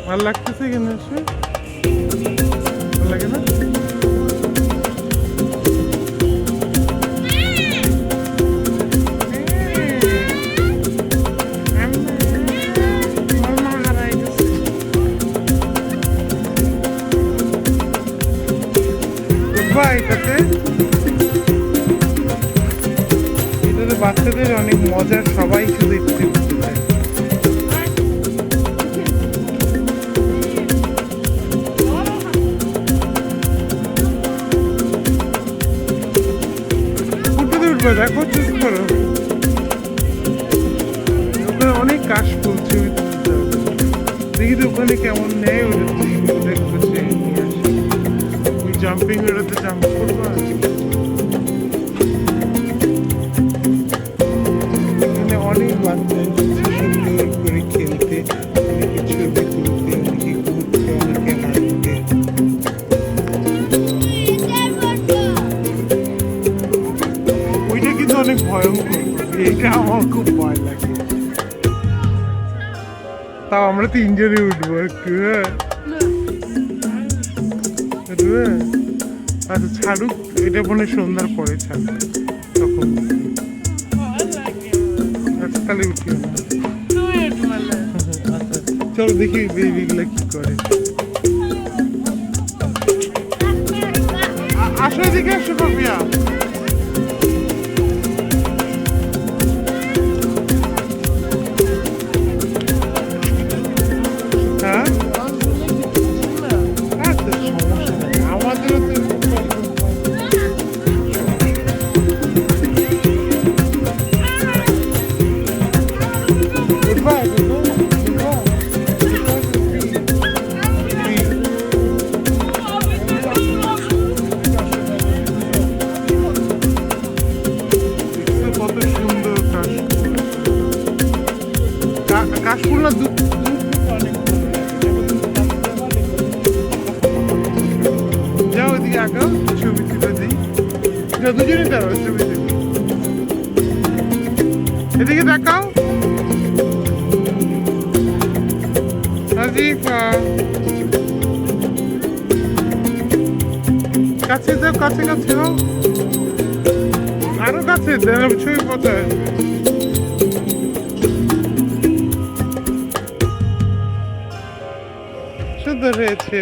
ভালো লাগতেছে কেন এসে? ভালো লাগে না? এটাতে বাচ্চাদের অনেক মজার, সবাই শুধু একটু উঠতে চায়। দেখো, চুজ করো। ওখানে অনেক কাশফুল, ছবি তুলতে হবে। দেখি তো ওখানে কেমন নেয়, ওটা করছে নিয়ে আসি। ওই জাম্পিং, ওটাতে জাম্প করবো। এখানে অনেক বাচ্চা এসেছে সুন্দর করে খেলতে, অনেকে ছবি তুলতে, অনেকে ঘুরতে, অনেকে হাঁটতে। অনেক ভয়ঙ্কর, এটা আমার খুব ভয় লাগে। তাও আমরা 3 জনে উঠবো একটু। আচ্ছা ছাড়ুক, এটা মনে সন্ধ্যার পরে ছাড়বে, তখন আচ্ছা তাহলে উঠিও না। আচ্ছা চলো দেখি বেবিগুলা কি করে। আসো এদিকে, আসো ফাবিয়া। কাশফুল না দুধ অনেক যাও ওইদিকে আঁকাও, ছবি তুলে দিই। দুজনে দাঁড়াও, ছবি তুলি। এদিকে দেখাও। নাজিফা কাছে যাও, কাছে কাছে হও, আরো কাছে ছবি পচায়। সুন্দর হয়েছে।